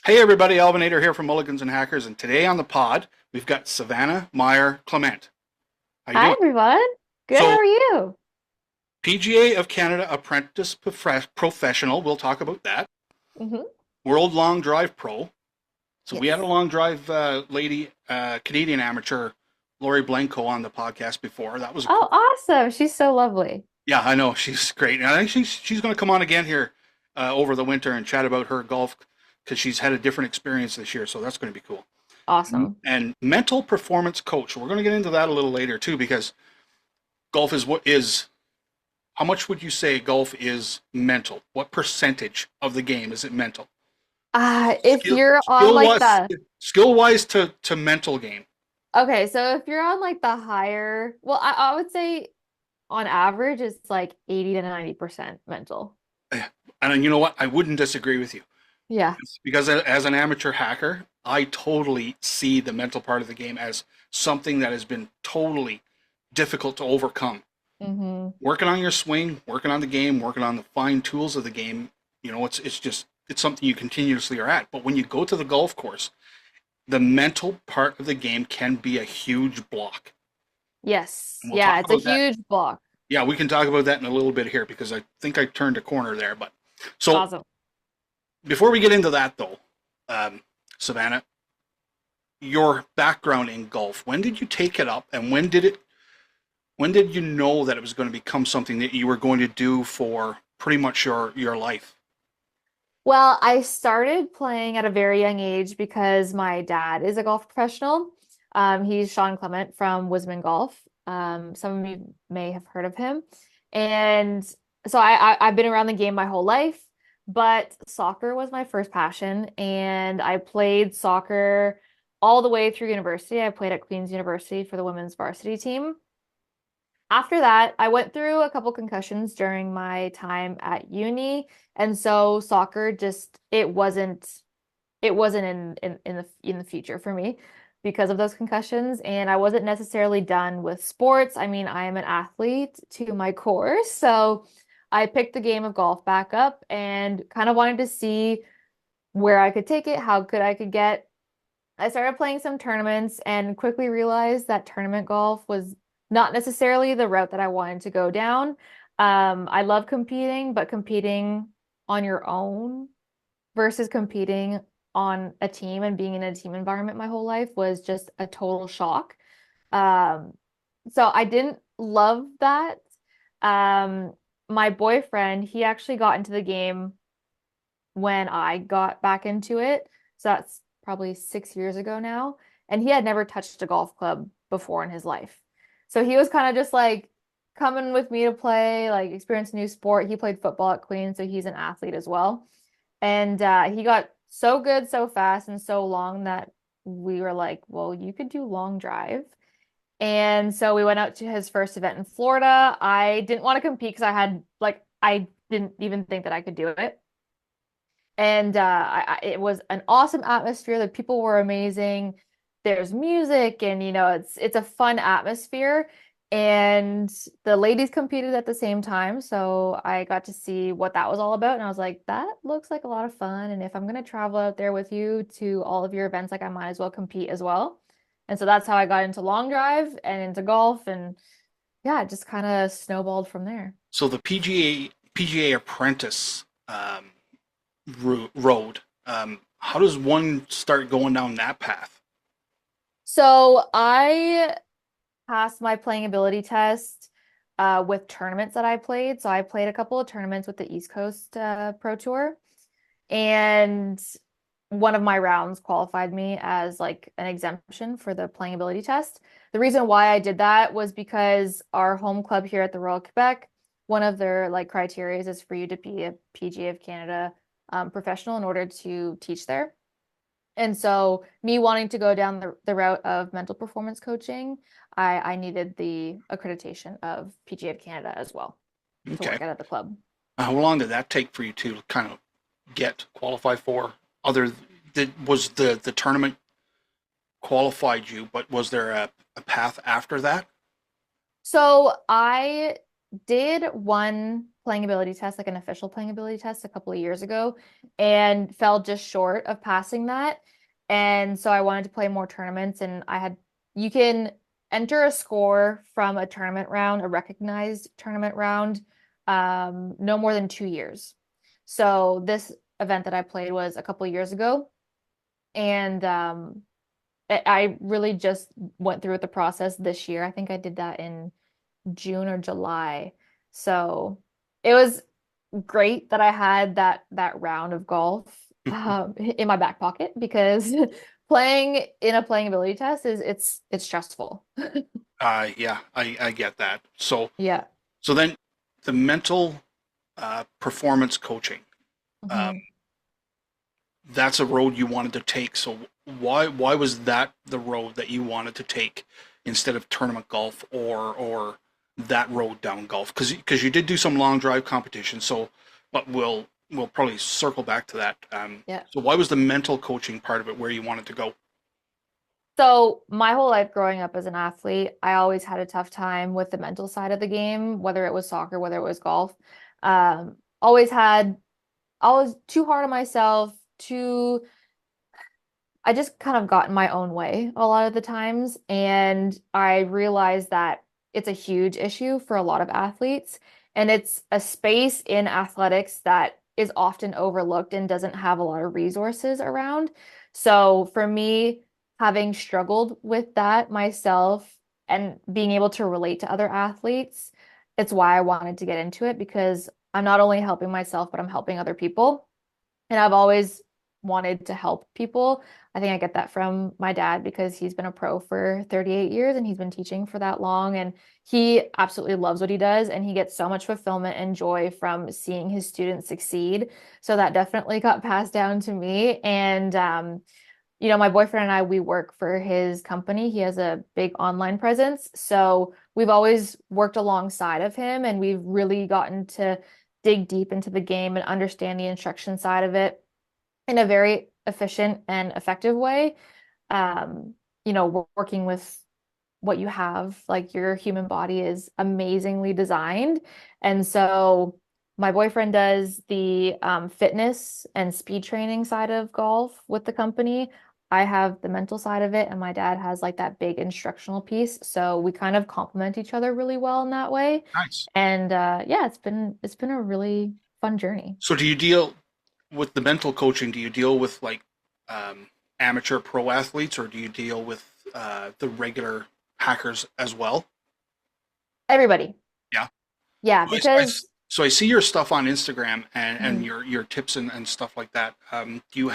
Hey everybody, Alvin here from Mulligans and Hackers, and today on the pod we've got Savannah, Meyer, Clément. How you Hi doing? everyone. Good, how So are you? PGA of Canada Apprentice Professional, we'll talk about that. Hmm. World Long Drive Pro. So we had a Yes. long drive lady, Canadian amateur, Lori Blanco on the podcast before. That was a Oh, cool. awesome. She's so lovely. Yeah, I know she's great, and I think she's going to come on again here over the winter and chat about her golf because she's had a different experience this year. So that's going to be cool. Awesome. And mental performance coach. We're going to get into that a little later too, because golf is what is. How much would you say golf is mental? What percentage of the game is it mental? If Skill, you're on skill like wise, the skill wise to mental game. okay, so if you're on like the higher, well, I would say on average it's like 80 to 90% mental. And you know what? I wouldn't disagree with you Yeah. because as an amateur hacker, I totally see the mental part of the game as something that has been totally difficult to overcome. Hmm. Working on your swing, working on the game, working on the fine tools of the game, it's just it's something you continuously are at. But when you go to the golf course, the mental part of the game can be a huge block. Yes. And we'll Yeah, talk it's a about that. huge block. Yeah, we can talk about that in a little bit here because I think I turned a corner there. But so Awesome. before we get into that though, um, Savannah, your background in golf, when did you take it up and when did you know that it was going to become something that you were going to do for pretty much your life? Well, I started playing at a very young age because my dad is a golf professional. He's Sean Clement from Wisman Golf. Some of you may have heard of him. And so I've been around the game my whole life, but soccer was my first passion. And I played soccer all the way through university. I played at Queen's University for the women's varsity team. After that, I went through a couple concussions during my time at uni, and so soccer just it wasn't in the future for me because of those concussions, and I wasn't necessarily done with sports. I mean, I am an athlete to my core, so I picked the game of golf back up and kind of wanted to see where I could take it, how good I could get. I started playing some tournaments and quickly realized that tournament golf was not necessarily the route that I wanted to go down. I love competing, but competing on your own versus competing on a team and being in a team environment my whole life was just a total shock. Um, so I didn't love that. Um, my boyfriend, he actually got into the game when I got back into it. So that's probably 6 years ago now. And he had never touched a golf club before in his life. So he was kind of just like coming with me to play, like experience a new sport. He played football at Queen, so he's an athlete as well. And he got so good so fast and so long that we were like, well, you could do long drive. And so we went out to his first event in Florida. I didn't want to compete because I didn't even think that I could do it. And it was an awesome atmosphere. The people were amazing. There's music, and it's a fun atmosphere. And the ladies competed at the same time, so I got to see what that was all about. And I was like, that looks like a lot of fun. And if I'm gonna travel out there with you to all of your events, like I might as well compete as well. And so that's how I got into long drive and into golf, and yeah, it just kind of snowballed from there. So the PGA Apprentice road. How does one start going down that path? So I passed my playing ability test with tournaments that I played. So I played a couple of tournaments with the East Coast Pro Tour, and one of my rounds qualified me as like an exemption for the playing ability test. The reason why I did that was because our home club here at the Royal Quebec, one of their like criteria is for you to be a PGA of Canada professional in order to teach there. And so me wanting to go down the route of mental performance coaching, I needed the accreditation of PGA of Canada as well to Okay. work out at the club. How long did that take for you to kind of get qualify for? Other was the tournament qualified you, but was there a path after that? So I did one. playing ability test, like an official playing ability test a couple of years ago, and fell just short of passing that. And so I wanted to play more tournaments, and you can enter a score from a tournament round, a recognized tournament round, no more than 2 years. So this event that I played was a couple of years ago, and I really just went through with the process this year. I think I did that in June or July. So it was great that I had that round of golf in my back pocket, because playing in a playing ability test it's stressful. Yeah, I get that. So Yeah. so then the mental performance coaching, um, Mhm. that's a road you wanted to take. So why was that the road that you wanted to take instead of tournament golf or that road down golf? Because you did do some long drive competitions. So, but we'll probably circle back to that. Yeah. So why was the mental coaching part of it where you wanted to go? So my whole life growing up as an athlete, I always had a tough time with the mental side of the game, whether it was soccer, whether it was golf. Always had, I was too hard on myself, too, I just kind of got in my own way a lot of the times. And I realized that it's a huge issue for a lot of athletes. And it's a space in athletics that is often overlooked and doesn't have a lot of resources around. So for me, having struggled with that myself and being able to relate to other athletes, it's why I wanted to get into it, because I'm not only helping myself, but I'm helping other people. And I've always wanted to help people. I think I get that from my dad, because he's been a pro for 38 years and he's been teaching for that long. And he absolutely loves what he does. And he gets so much fulfillment and joy from seeing his students succeed. So that definitely got passed down to me. And, my boyfriend and I, we work for his company. He has a big online presence. So we've always worked alongside of him, and we've really gotten to dig deep into the game and understand the instruction side of it in a very efficient and effective way. Working with what you have, like your human body is amazingly designed. And so my boyfriend does the fitness and speed training side of golf with the company. I have the mental side of it, and my dad has like that big instructional piece. So we kind of complement each other really well in that way. Nice. And yeah, it's been a really fun journey. So do you deal with the mental coaching? Do you deal with like um, amateur pro athletes, or do you deal with the regular hackers as well? Everybody. Yeah. Yeah, So I, because so I see your stuff on Instagram and mhm. your tips and stuff like that. Do you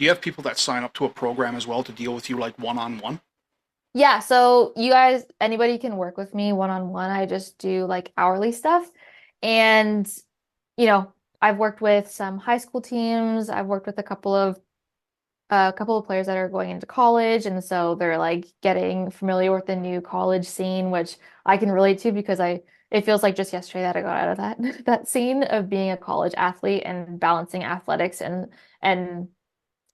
have people that sign up to a program as well to deal with you like one on one? Yeah, so you guys, anybody can work with me one-on-one. I just do like hourly stuff. And, you know, I've worked with some high school teams. I've worked with a couple of players that are going into college, and so they're like getting familiar with the new college scene, which I can relate to, because it feels like just yesterday that I got out of that that scene of being a college athlete and balancing athletics and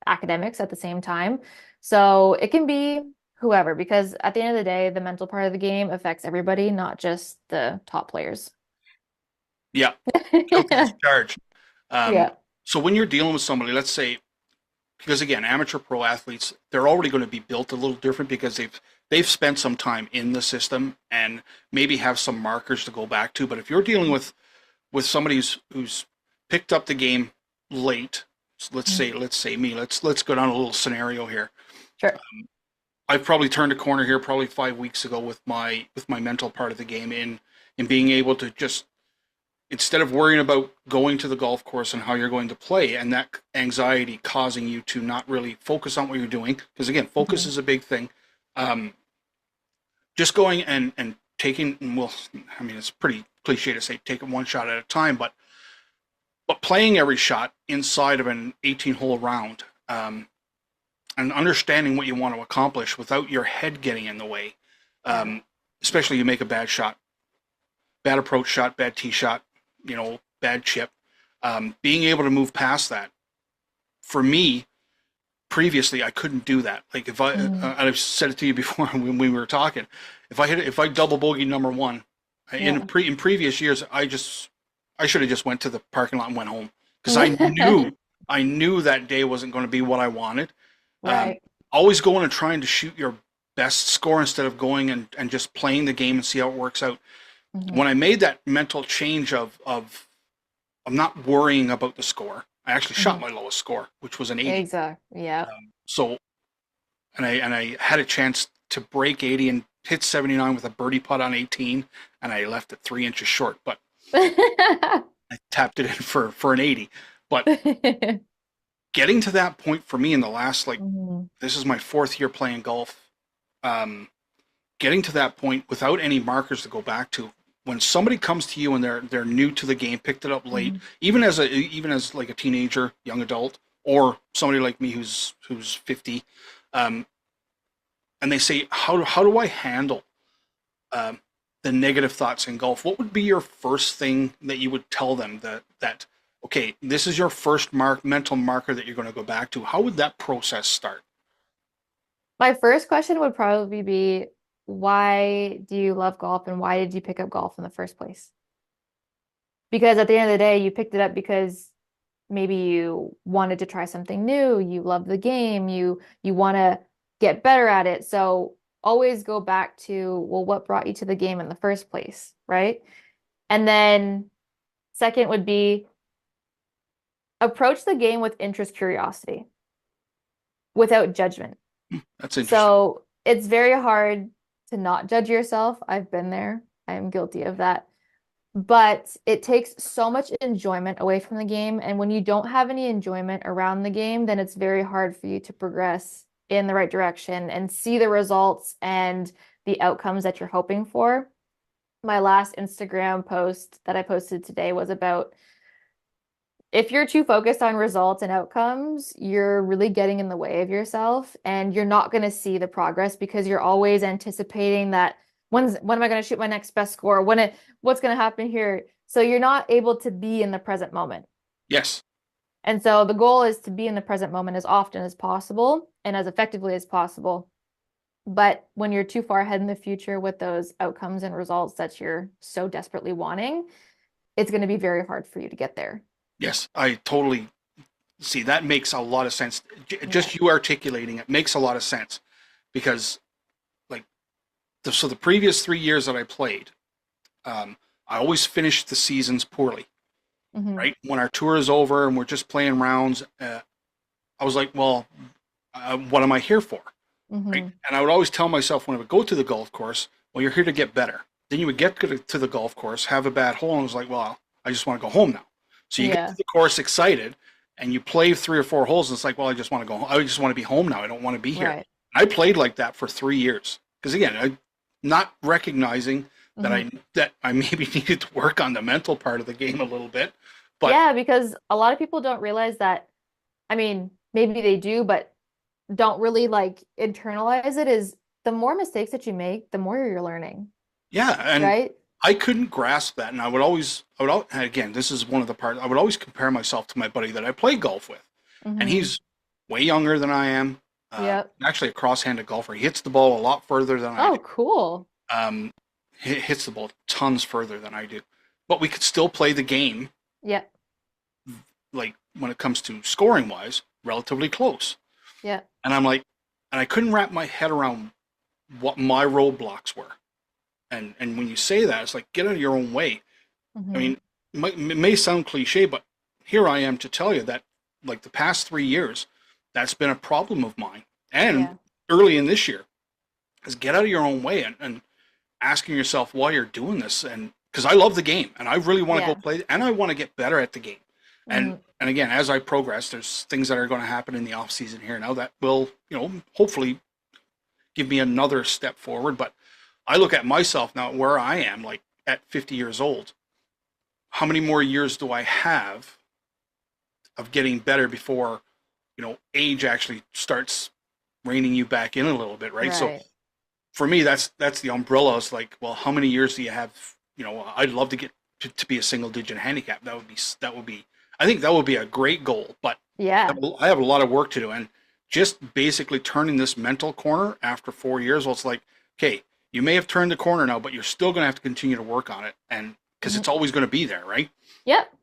academics at the same time. So it can be whoever, because at the end of the day, the mental part of the game affects everybody, not just the top players. Yeah, guilty as charged. Um, Yeah. so when you're dealing with somebody, let's say, because again, amateur pro athletes, they're already going to be built a little different because they've spent some time in the system and maybe have some markers to go back to. But if you're dealing with somebody who's picked up the game late, so Mhm. let's say me, let's go down a little scenario here. Sure. I've probably turned a corner here probably 5 weeks ago with my mental part of the game in being able to just, instead of worrying about going to the golf course and how you're going to play and that anxiety causing you to not really focus on what you're doing, because again, focus Mhm. is a big thing. Um, just going and taking, well, I mean, it's pretty cliche to say take it one shot at a time, but playing every shot inside of an 18-hole round, and understanding what you want to accomplish without your head getting in the way. Yeah. Um, Especially you make a bad shot, bad approach shot, bad tee shot, bad chip. Being able to move past that. For me, previously, I couldn't do that. Like if Mhm. I've said it to you before when we were talking, if I double bogey number one Yeah. in previous years, I should have just went to the parking lot and went home because I knew that day wasn't going to be what I wanted. Um, Right. always going and trying to shoot your best score instead of going and just playing the game and see how it works out. Hmm. When I made that mental change of I'm not worrying about the score. I actually shot Hmm. my lowest score, which was an 80. Exactly. Yeah. So and I had a chance to break 80 and hit 79 with a birdie putt on 18, and I left it 3 inches short, but I tapped it in for an 80. But getting to that point for me in the last Mhm. this is my fourth year playing golf. Um, getting to that point without any markers to go back to. When somebody comes to you and they're new to the game, picked it up late, Mhm. even as like a teenager, young adult, or somebody like me who's 50, um, and they say, how do I handle um, the negative thoughts in golf? What would be your first thing that you would tell them that okay, this is your first mental marker that you're going to go back to? How would that process start? My first question would probably be, why do you love golf and why did you pick up golf in the first place? Because at the end of the day, you picked it up because maybe you wanted to try something new, you love the game, you want to get better at it. So always go back to, well, what brought you to the game in the first place, right? And then second would be approach the game with interest, curiosity, without judgment. That's interesting. So it's very hard to not judge yourself. I've been there. I am guilty of that. But it takes so much enjoyment away from the game. And when you don't have any enjoyment around the game, then it's very hard for you to progress in the right direction and see the results and the outcomes that you're hoping for. My last Instagram post that I posted today was about, if you're too focused on results and outcomes, you're really getting in the way of yourself and you're not going to see the progress because you're always anticipating that when am I going to shoot my next best score? What's going to happen here? So you're not able to be in the present moment. Yes. And so the goal is to be in the present moment as often as possible and as effectively as possible. But when you're too far ahead in the future with those outcomes and results that you're so desperately wanting, it's going to be very hard for you to get there. Yes, I totally see. That makes a lot of sense. Yeah. Just you articulating it makes a lot of sense because, like, so the previous 3 years that I played, I always finished the seasons poorly. Hmm. Right when our tour is over and we're just playing rounds, I was like, well, what am I here for? Right, Hmm. and I would always tell myself when I would go to the golf course, well, you're here to get better. Then you would get to the golf course, have a bad hole, and I was like, well, I just want to go home now. So you get to Yeah. the course excited, and you play 3 or 4 holes, and it's like, well, I just want to go. I just want to be home now. I don't want to be here. Right. I played like that for 3 years because again, I not recognizing that Hmm. I maybe needed to work on the mental part of the game a little bit, but Yeah, because a lot of people don't realize that. I mean, maybe they do, but don't really like internalize it, is the more mistakes that you make, the more you're learning, yeah, and right? I couldn't grasp that, and and again, this is one of the parts. I would always compare myself to my buddy that I play golf with, and Hmm. he's way younger than I am. Yep. Actually, a cross-handed golfer. He hits the ball a lot further than I do. Oh, cool. Um, hits the ball tons further than I do, but we could still play the game. Yep. Like when it comes to scoring wise, relatively close. Yep. And I'm like, and I couldn't wrap my head around what my roadblocks were. And when you say that, it's like get out of your own way. I Hmm. mean, it may sound cliche, but here I am to tell you that, like the past 3 years, that's been a problem of mine. And Yeah. early in this year, is get out of your own way and asking yourself why you're doing this. And because I love the game and I really want to go Yeah. play and I want to get better at the game. Hmm. And again, as I progress, there's things that are going to happen in the off season here now that will, hopefully give me another step forward. But I look at myself now where I am, like at 50 years old. How many more years do I have of getting better before age actually starts reining you back in a little bit, right? So Right. for me, that's the umbrella. It's like, well, how many years do you have? I'd love to get to be a single digit handicap. That would be I think that would be a great goal, but Yeah. I have a lot of work to do, and just basically turning this mental corner after 4 years. Well, it's like, okay, you may have turned the corner now, but you're still going to have to continue to work on it, and because it's always going to be there, right? Yep.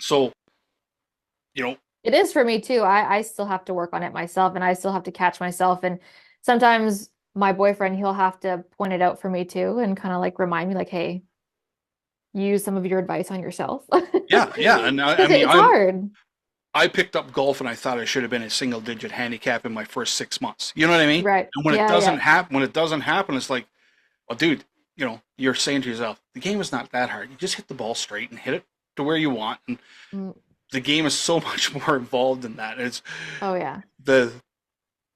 So, you know, It is for me too. I still have to work on it myself and I still have to catch myself. And sometimes my boyfriend, he'll have to point it out for me too and kind of like remind me like, hey, use some of your advice on yourself. yeah, yeah. And I Because mean, it's hard. I picked up golf and I thought I should have been a single digit handicap in my first 6 months. You know what I mean? Right. And when it Yeah, doesn't yeah. happen, it's like, well, dude, you're saying to yourself, the game is not that hard. You just hit the ball straight and hit it to where you want. And Mm. the game is so much more involved than that. It's Oh yeah. the,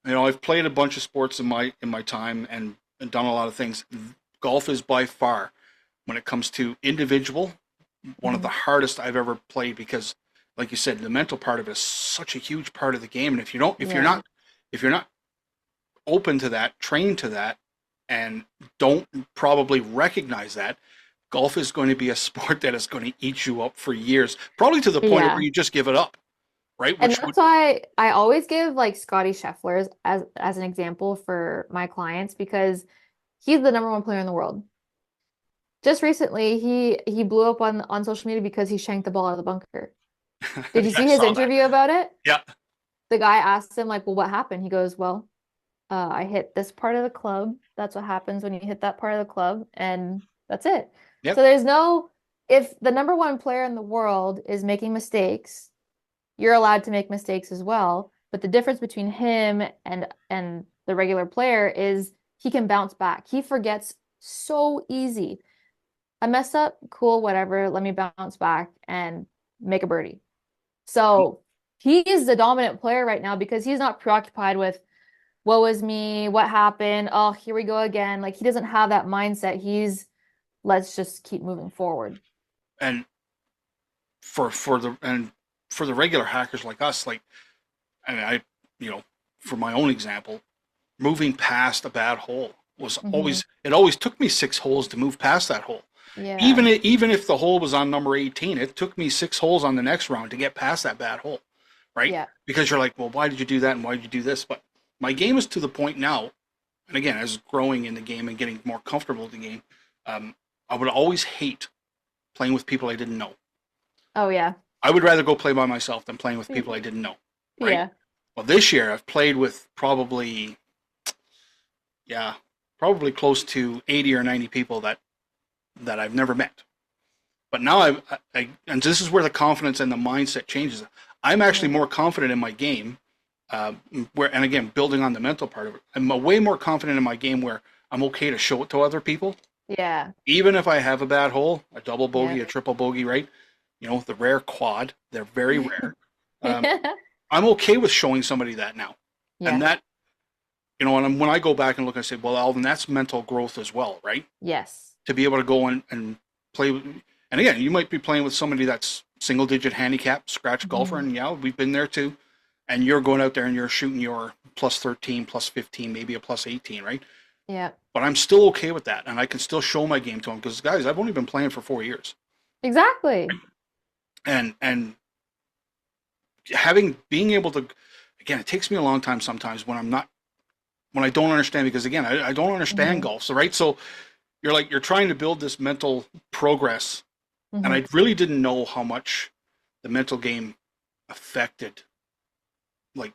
I've played a bunch of sports in my time and done a lot of things. Golf is by far, when it comes to individual, one of the Mhm. hardest I've ever played because, like you said, the mental part of it is such a huge part of the game. And Yeah. if you're not open to that, trained to that, and don't probably recognize that, golf is going to be a sport that is going to eat you up for years, probably to the point where Yeah. you just give it up, right? And Which would, that's why I always give like Scotty Scheffler as an example for my clients because he's the number one player in the world. Just recently, he blew up on social media because he shanked the ball out of the bunker. Did you I see his saw that. interview about it? Yeah, The guy asked him like, "Well, what happened?" He goes, "Well, I hit this part of the club. That's what happens when you hit that part of the club, and that's it." yep. So if the number one player in the world is making mistakes, you're allowed to make mistakes as well. But the difference between him and the regular player is he can bounce back. He forgets so easy. I messed up, cool, whatever. Let me bounce back and make a birdie. So he is the dominant player right now because he's not preoccupied with woe is me, what happened? Oh, here we go again. Like he doesn't have that mindset. Let's just keep moving forward. And for the regular hackers like us, like I mean, you know, for my own example, moving past a bad hole was Hmm. always it always took me 6 holes to move past that hole. Yeah. Even if the hole was on number 18, it took me 6 holes on the next round to get past that bad hole, right? Yeah. Because you're like, well, why did you do that and why did you do this? But my game is to the point now, and again, as growing in the game and getting more comfortable with the game, um, I would always hate playing with people I didn't know. Oh yeah. I would rather go play by myself than playing with people I didn't know, right? Yeah. Well, this year I've played with yeah, probably close to 80 or 90 people that I've never met. But now and this is where the confidence and the mindset changes. I'm actually Mhm. more confident in my game, uh, and again, building on the mental part of it, I'm way more confident in my game where I'm okay to show it to other people, Yeah. even if I have a bad hole, a double bogey, Yep. a triple bogey, right? The rare quad, they're very rare. Um, Yeah. I'm okay with showing somebody that now, and Yeah. that and when I go back and look, I say, well, Alvin, that's mental growth as well, right? Yes. To be able to go and play. And again, you might be playing with somebody that's single digit handicap, scratch golfer, Hmm. and yeah, we've been there too. And you're going out there and you're shooting your plus 13, plus 15, maybe a plus 18, right? Yeah. But I'm still okay with that. And I can still show my game to them because, guys, I've only been playing for 4 years. Exactly. And being able to, again, it takes me a long time sometimes when I don't understand because, again, I don't understand Hmm. golf. So, right. So you're trying to build this mental progress. And Hmm. I really didn't know how much the mental game affected like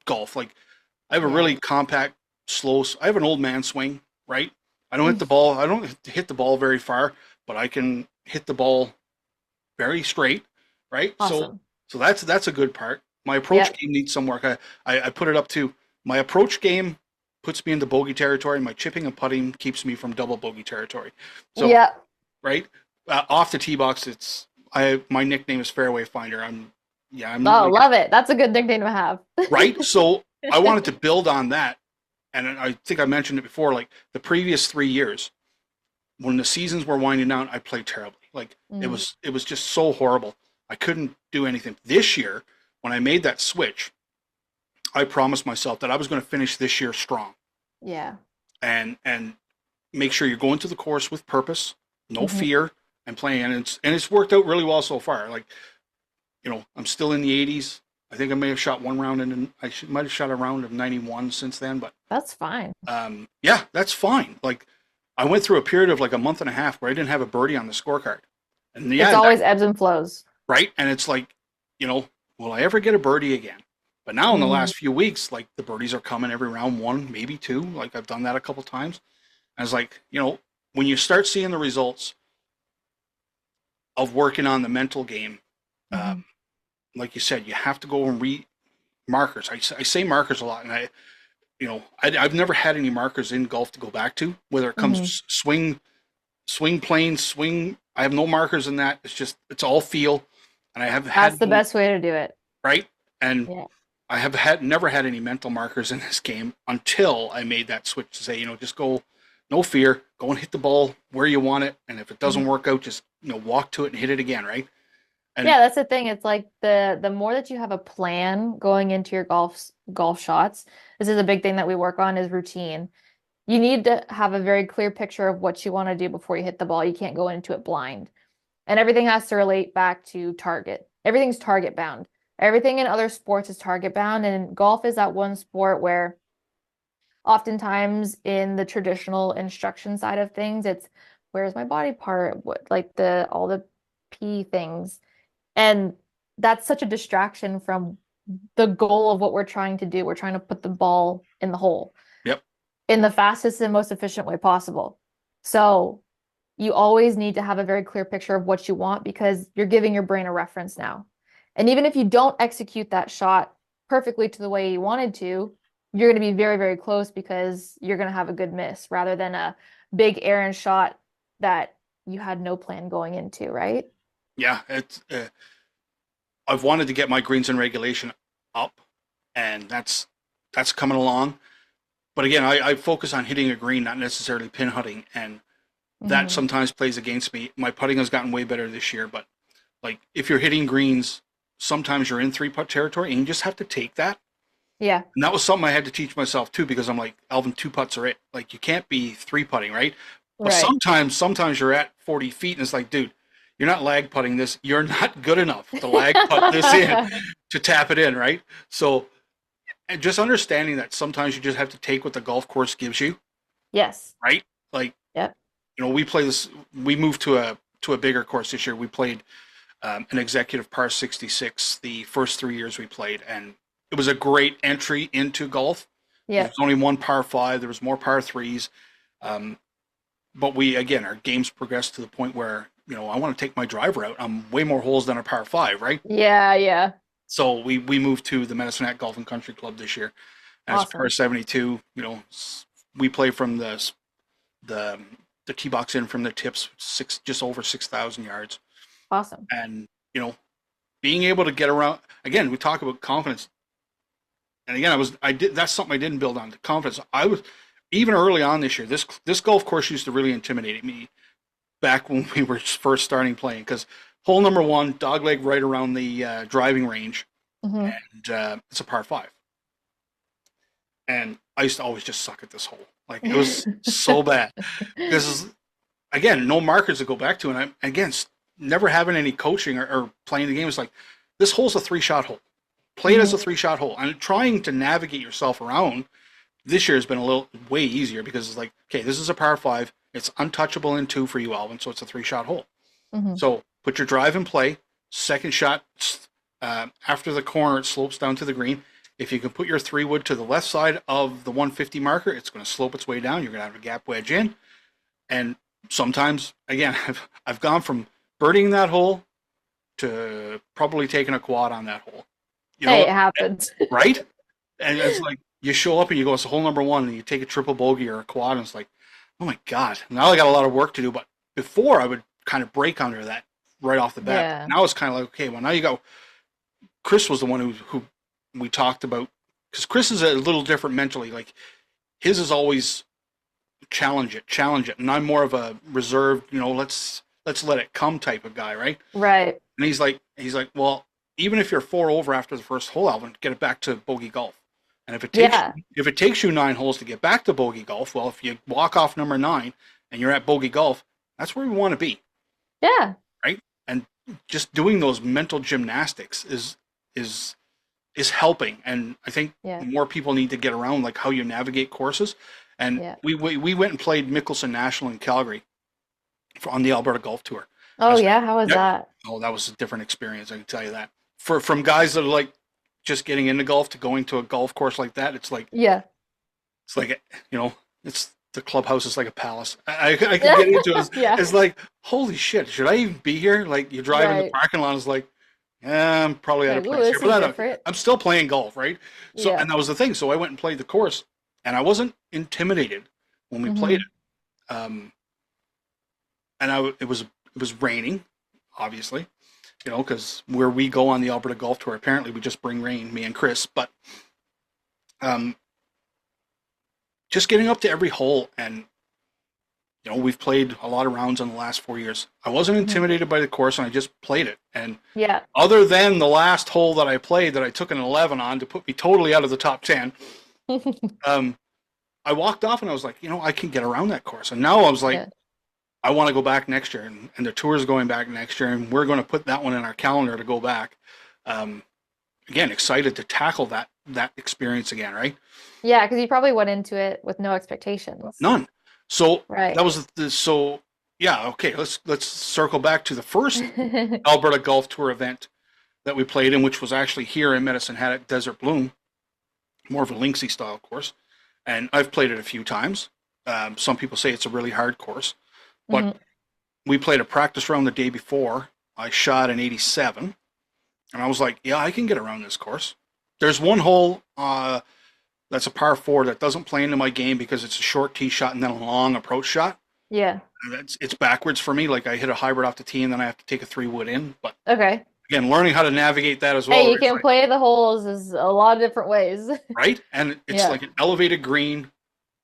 golf. Like I have a Yeah. really compact, slow. I have an old man swing, right? I don't hit the ball. I don't hit the ball very far, but I can hit the ball very straight, right? So, Awesome. so that's a good part. My approach Yep. game needs some work. I put it up to my approach game puts me into bogey territory. My chipping and putting keeps me from double bogey territory. So, Yep. right off the tee box, it's my nickname is Fairway Finder. I'm Oh, like love it. That's a good nickname to have. right. So I wanted to build on that, and I think I mentioned it before. Like the previous 3 years, when the seasons were winding down, I played terribly. Like Mm, it was just so horrible. I couldn't do anything. This year, when I made that switch, I promised myself that I was going to finish this year strong yeah. and make sure you're going to the course with purpose, no Hmm. fear, and playing. And it's worked out really well so far. Like I'm still in the 80s. I think I may have shot one round and might have shot a round of 91 since then. But That's fine. yeah, that's fine. Like I went through a period of like a month and a half where I didn't have a birdie on the scorecard. And It's yeah, always ebbs and flows. right. And it's like, will I ever get a birdie again? But now in the Mm, last few weeks, like the birdies are coming every round, one, maybe two. Like I've done that a couple times. I was like, when you start seeing the results of working on the mental game, uh, mhm, like you said, you have to go and read markers. I say markers a lot, and I've never had any markers in golf to go back to, whether it mhm. comes swing plane, swing. I have no markers in that. It's all feel, and I have That's had the no, best way to do it. right, and Yeah. I have never had any mental markers in this game until I made that switch to say, just go, no fear, go and hit the ball where you want it, and if it doesn't Mhm. work out, just walk to it and hit it again, right? And Yeah, that's the thing. It's like the more that you have a plan going into your golf shots, this is a big thing that we work on is routine. You need to have a very clear picture of what you want to do before you hit the ball. You can't go into it blind. And everything has to relate back to target. Everything's target bound. Everything in other sports is target bound, and golf is that one sport where oftentimes in the traditional instruction side of things, it's where's my body part, what like the all the P things. And that's such a distraction from the goal of what we're trying to do. We're trying to put the ball in the hole yep, in the fastest and most efficient way possible. So you always need to have a very clear picture of what you want because you're giving your brain a reference now. And even if you don't execute that shot perfectly to the way you wanted to, you're going to be very, very close because you're going to have a good miss rather than a big errant shot that you had no plan going into, right? yeah, it's. I've wanted to get my greens in regulation up, and that's coming along. But again, I focus on hitting a green, not necessarily pin hunting, and that Hmm. sometimes plays against me. My putting has gotten way better this year, but like if you're hitting greens, sometimes you're in three putt territory, and you just have to take that. Yeah, And that was something I had to teach myself too, because I'm like, Alvin, two putts are it. Like you can't be three putting, right? But right. sometimes you're at 40 feet, and it's like, dude, you're not lag putting this. You're not good enough to lag putt this in to tap it in, right? So, and just understanding that sometimes you just have to take what the golf course gives you, Yes. right? Like, Yep. we play this. We moved to a bigger course this year. We played an executive par 66 the first 3 years we played, and it was a great entry into golf. There was Yep. only one par five. There was more par threes, um, but our games progressed to the point where I want to take my driver out. I'm way more holes than a par five, right? Yeah, yeah. So we moved to the Medicine Hat Golf and Country Club this year, and it's par Awesome. 72. We play from the the tee box in from the tips, just over 6,000 yards, Awesome. and being able to get around. Again, we talk about confidence, and again, I did that's something I didn't build on the confidence. I was even early on this year. This golf course used to really intimidate me back when we were first starting playing, because hole number one, dogleg right around the driving range, Hmm. and it's a par five. And I used to always just suck at this hole. Like it was so bad. This is again no markers to go back to, and I'm again never having any coaching or playing the game. It's like this hole's a three-shot hole. Play it as a Hmm. three-shot hole. And trying to navigate yourself around this year has been a little way easier, because it's like, okay, this is a par five. It's untouchable in two for you, Alvin. So it's a three-shot hole. Hmm. So put your drive in play. Second shot, after the corner, it slopes down to the green. If you can put your three wood to the left side of the 150 marker, it's going to slope its way down. You're going to have a gap wedge in. And sometimes, again, I've gone from birdieing that hole to probably taking a quad on that hole. You Hey, know, it happens. right? And it's like you show up and you go, it's hole number one, and you take a triple bogey or a quad, and it's like, oh my God, now I got a lot of work to do. But before I would kind of break under that right off the bat. Yeah. Now it's kind of like, okay, well, now you go. Chris was the one who we talked about, because Chris is a little different mentally. Like his is always challenge it, and I'm more of a reserved, let's let it come type of guy, right? Right. And he's like, well, even if you're four over after the first hole, Alvin, get it back to bogey golf. And Yeah. if it takes you nine holes to get back to bogey golf, well, if you walk off number nine and you're at bogey golf, that's where we want to be, Yeah. right? And just doing those mental gymnastics is is helping. And I think Yeah. more people need to get around like how you navigate courses. And Yeah. we went and played Mickelson National in Calgary on the Alberta Golf Tour. Oh That's yeah, how was yeah. that? Oh, that was a different experience. I can tell you that. From guys that are like just getting into golf to going to a golf course like that, Yeah. it's like it's the clubhouse is like a palace. I could get into it. Yeah. It's like holy shit, should I even be here? Like you drive in the Right. parking lot, it's like yeah, I'm probably out of Like, ooh, place here, this is but different. I'm still playing golf, right? So Yeah. and that was the thing. So I went and played the course, and I wasn't intimidated when we played Hmm. it. And it was raining, obviously, because where we go on the Alberta Golf Tour, apparently we just bring rain, me and Chris. But um, just getting up to every hole, and we've played a lot of rounds in the last 4 years. I wasn't Hmm. intimidated by the course, and I just played it. And Yeah. other than the last hole that I played, that I took an 11 on to put me totally out of the top 10, um, I walked off and I was like, I can get around that course. And now I was like, Yeah. I want to go back next year, and the tour is going back next year, and we're going to put that one in our calendar to go back. Um, Again, excited to tackle that experience again, right? Yeah, because you probably went into it with no expectations. None. So Right. that was so yeah. Okay, let's circle back to the first Alberta Golf Tour event that we played in, which was actually here in Medicine Hat at Desert Bloom, more of a linksy style course, and I've played it a few times. Some people say it's a really hard course, but Hmm. we played a practice round the day before. I shot an 87, and I was like, yeah, I can get around this course. There's one hole that's a par four that doesn't play into my game because it's a short tee shot and then a long approach shot. Yeah. And it's backwards for me. Like I hit a hybrid off the tee and then I have to take a 3-wood in. But Okay. again, learning how to navigate that as well, Hey, where you it's can like, play the holes is a lot of different ways. right? And it's Yeah. like an elevated green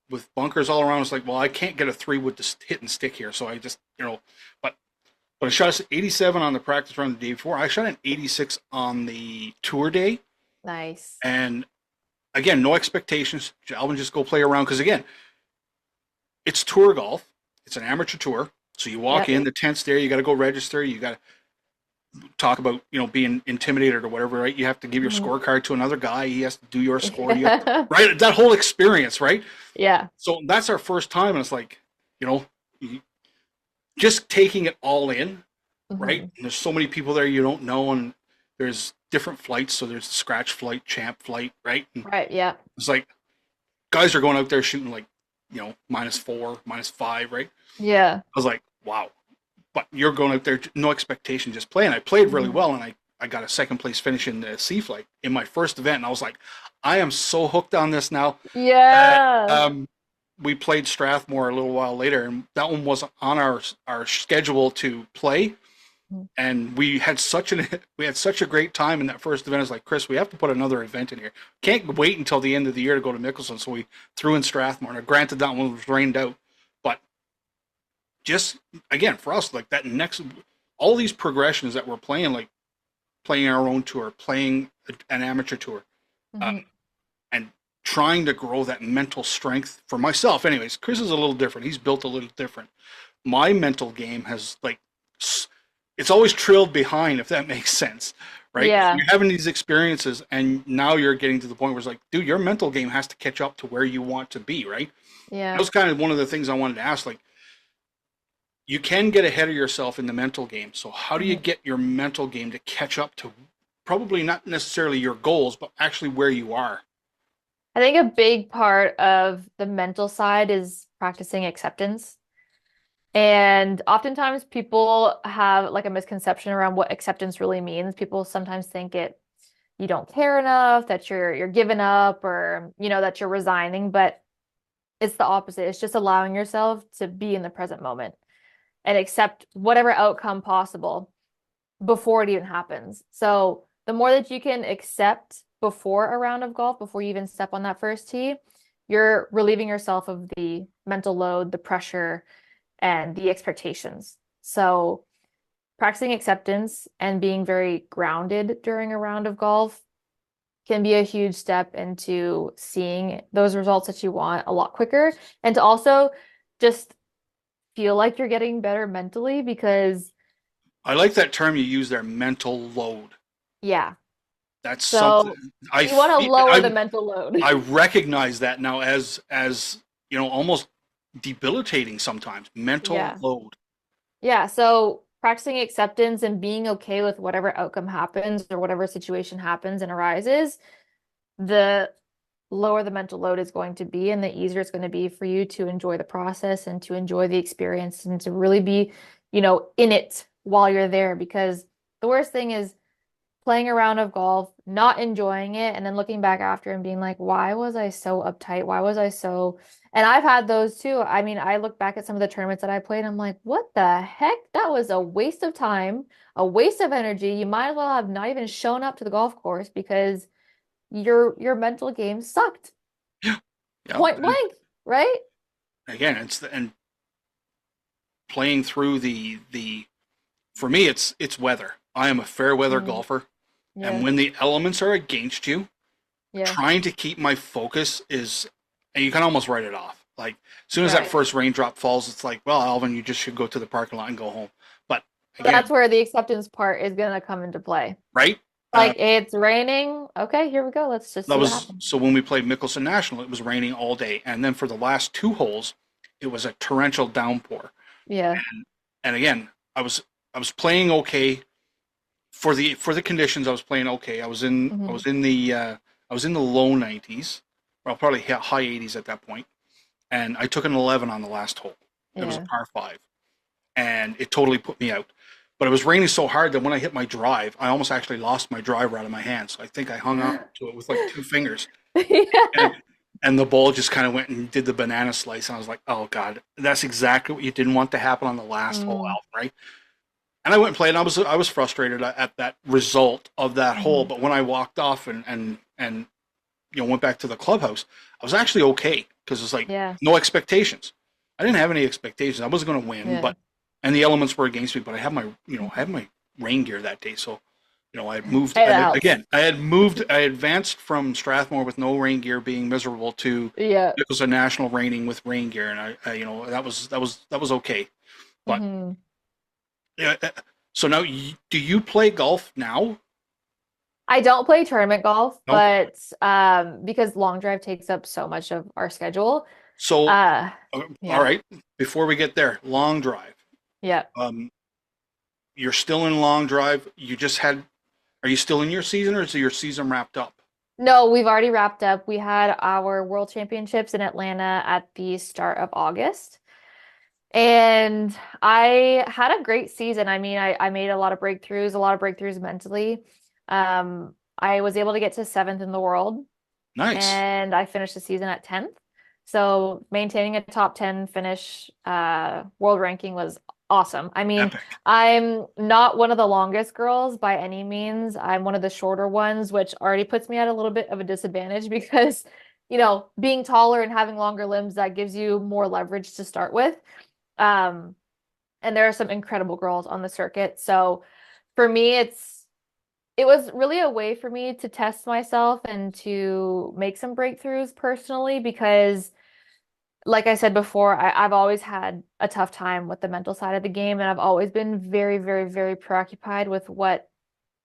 with bunkers all around. It's like, well, I can't get a 3-wood to hit and stick here. So I just, but I shot an 87 on the practice round the day before. I shot an 86 on the tour day. Nice. And again, no expectations. Alvin just go play around because again, it's tour golf. It's an amateur tour. So you walk Yep. in, the tent's there. You got to go register. You got to talk about being intimidated or whatever, right? You have to give your Mhm. scorecard to another guy. He has to do your score. Right, that whole experience, right? Yeah. So that's our first time, and it's like you know, just taking it all in, right? Hmm. And there's so many people there you don't know, and there's different flights. So there's the scratch flight, champ flight, right? And Right. Yeah. it's like guys are going out there shooting like -4, -5, right? Yeah. I was like, wow. But you're going out there, no expectation, just play. And I played really Hmm. well, and I got a second place finish in the C flight in my first event. And I was like, I am so hooked on this now. That, Yeah. we played Strathmore a little while later, and that one wasn't on our schedule to play. Mhm. And we had such a great time in that first event. It's like, Chris, we have to put another event in here. Can't wait until the end of the year to go to Mickelson. So we threw in Strathmore. Now, granted, that one was rained out, but just again for us, like that next, all these progressions that we're playing, like playing our own tour, playing an amateur tour, Hmm. um, and trying to grow that mental strength for myself. Anyways, Chris is a little different. He's built a little different. My mental game has like it's always trailed behind, if that makes sense, right? Yeah. You're having these experiences, and now you're getting to the point where it's like, dude, your mental game has to catch up to where you want to be, right? That Yeah. was kind of one of the things I wanted to ask. Like, you can get ahead of yourself in the mental game. So how do you Mhm. get your mental game to catch up to probably not necessarily your goals, but actually where you are? I think a big part of the mental side is practicing acceptance. And oftentimes people have like a misconception around what acceptance really means. People sometimes think you don't care enough, that you're giving up or that you're resigning, but it's the opposite. It's just allowing yourself to be in the present moment and accept whatever outcome possible before it even happens. So the more that you can accept before a round of golf, before you even step on that first tee, you're relieving yourself of the mental load, the pressure, and the expectations. So practicing acceptance and being very grounded during a round of golf can be a huge step into seeing those results that you want a lot quicker and to also just feel like you're getting better mentally because I like that term you use there, mental load. yeah. That's something So I you want to feel, lower the mental load. I recognize that now as almost debilitating sometimes. Mental Yeah. load. Yeah. So practicing acceptance and being okay with whatever outcome happens or whatever situation happens and arises, the lower the mental load is going to be and the easier it's going to be for you to enjoy the process and to enjoy the experience and to really be, in it while you're there. Because the worst thing is playing a round of golf, not enjoying it, and then looking back after and being like, why was I so uptight? Why was I so... And I've had those too. I mean, I look back at some of the tournaments that I played, and I'm like, what the heck? That was a waste of time, a waste of energy. You might as well have not even shown up to the golf course because your mental game sucked. Yeah. Yeah. Point blank, right? Again, and playing through for me it's weather. I am a fair weather Mm, golfer, and yeah, when the elements are against you, yeah, trying to keep my focus is, and you can almost write it off. Like as soon as that right. first raindrop falls, it's like, well, Alvin, you just should go to the parking lot and go home. But That's again, where the acceptance part is gonna come into play. right? Like, it's raining. Okay, here we go. Let's just That see what was happens. so when we played Mickelson National, it was raining all day, and then for the last two holes, it was a torrential downpour. Yeah. And again, I was playing okay for the conditions. I was playing okay. I was in I Hmm. was in the I was in the low 90s, well, probably high 80s at that point, and I took an 11 on the last hole. It was a Yeah. par five, and it totally put me out. But it was raining so hard that when I hit my drive, I almost actually lost my driver out of my hand. So I think I hung on to it with like two fingers, Yeah. and and the ball just kind of went and did the banana slice. And I was like, oh god, that's exactly what you didn't want to happen on the last hole, Mm, Alvin, right? And I went and played, and I was frustrated at that result of that hole. hmm. But when I walked off and went back to the clubhouse, I was actually okay because it's like Yeah. no expectations. I didn't have any expectations. I wasn't going to win, Yeah. but and the elements were against me. But I had my I Mhm. had my rain gear that day, so I had moved. Hey, that helps. Again, I had moved. I advanced from Strathmore with no rain gear, being miserable, to Yeah. it was a national raining with rain gear, and that was okay. But Hmm. yeah, so now, do you play golf now? I don't play tournament golf, No. but because long drive takes up so much of our schedule. So, Uh, all yeah. right. Before we get there, long drive. Yeah. Um, you're still in long drive. You just had. Are you still in your season, or is your season wrapped up? No, we've already wrapped up. We had our World Championships in Atlanta at the start of August. And I had a great season. I mean, I made a lot of breakthroughs mentally. I was able to get to seventh in the world, Nice. and I finished the season at 10th. So maintaining a top 10 finish, world ranking was awesome. I mean, Epic. I'm not one of the longest girls by any means. I'm one of the shorter ones, which already puts me at a little bit of a disadvantage because, being taller and having longer limbs, that gives you more leverage to start with. Um, and there are some incredible girls on the circuit. So for me, it was really a way for me to test myself and to make some breakthroughs personally because, like I said before, I've always had a tough time with the mental side of the game, and I've always been very, very, very preoccupied with what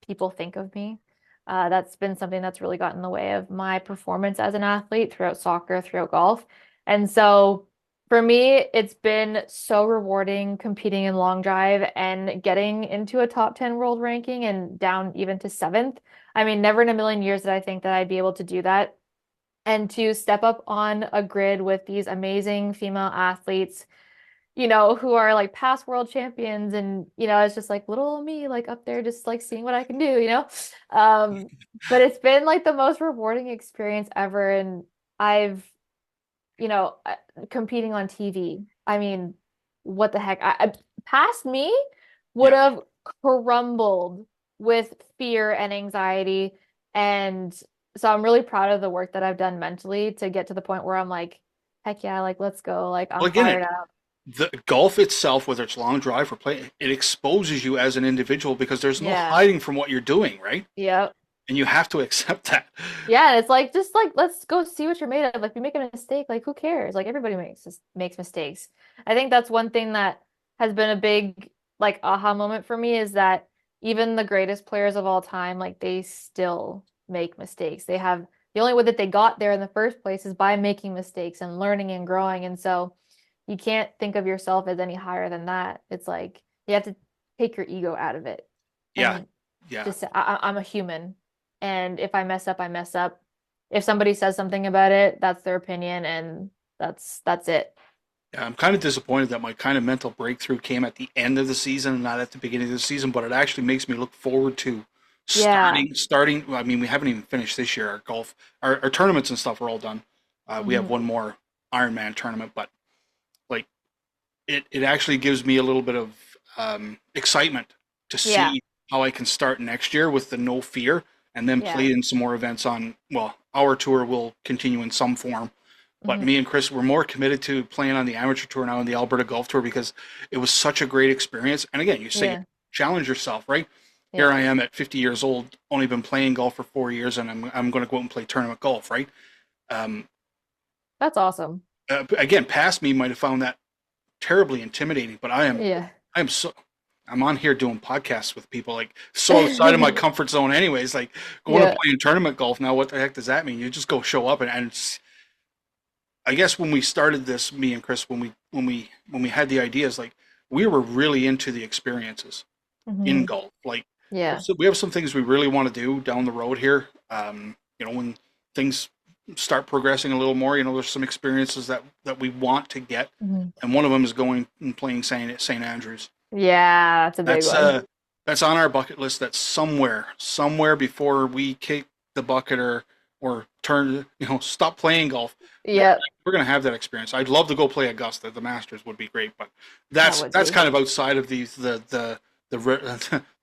people think of me. That's been something that's really gotten in the way of my performance as an athlete throughout soccer, throughout golf. And so for me, it's been so rewarding competing in long drive and getting into a top 10 world ranking and down even to seventh. I mean, never in a million years did I think that I'd be able to do that. And to step up on a grid with these amazing female athletes, who are like past world champions, and it's just like little me like up there just like seeing what I can do. Um, but it's been like the most rewarding experience ever, and I've, you know, uh, competing on TV. I mean, what the heck? Past me would Yeah. have crumbled with fear and anxiety, and so I'm really proud of the work that I've done mentally to get to the point where I'm like, heck yeah, like let's go, like Well, I'm again, fired up. the golf itself, whether it's long drive or play, it exposes you as an individual because there's no Yeah. hiding from what you're doing, right? Yep. And you have to accept that. Yeah, and it's like just like let's go see what you're made of. Like if you make a mistake, like who cares? Like everybody makes mistakes. I think that's one thing that has been a big like aha moment for me is that even the greatest players of all time, like they still make mistakes. They have the only way that they got there in the first place is by making mistakes and learning and growing. And so you can't think of yourself as any higher than that. It's like you have to. take your ego out of it Yeah. and Yeah. just say, I'm a human. And if I mess up, I mess up. If somebody says something about it, that's their opinion and that's it. Yeah, I'm kind of disappointed that my kind of mental breakthrough came at the end of the season and not at the beginning of the season, but it actually makes me look forward to Yeah. starting. Well, I mean, we haven't even finished this year. Our golf, our tournaments and stuff are all done. We have Hmm. one more Ironman tournament, but like it actually gives me a little bit of excitement to Yeah. see how I can start next year with the no fear and then Yeah. play in some more events on, well, our tour will continue in some form. But Hmm. me and Chris were more committed to playing on the amateur tour now on the Alberta Golf Tour because it was such a great experience. And again, you say you Yeah. challenge yourself, right? Here Yeah. I am at 50 years old, only been playing golf for 4 years, and I'm going to go out and play tournament golf, right? Um, That's awesome. Again, past me might have found that terribly intimidating, but Yeah. I am so I'm on here doing podcasts with people like so outside of my comfort zone anyways, like going to Yeah. play in tournament golf now, what the heck does that mean? You just go show up and I guess when we started this, me and Chris, when we had the ideas, like we were really into the experiences in Hmm. golf. Like Yeah. we have some things we really want to do down the road here. When things start progressing a little more, there's some experiences that we want to get, Hmm. and one of them is going and playing St. Andrews. Yeah, that's a big That's one. uh that's on our bucket list. That's somewhere before we kick the bucket or turn, stop playing golf. Yep. We're gonna have that experience. I'd love to go play Augusta. The Masters would be great, but That that's would that's be. kind of outside of the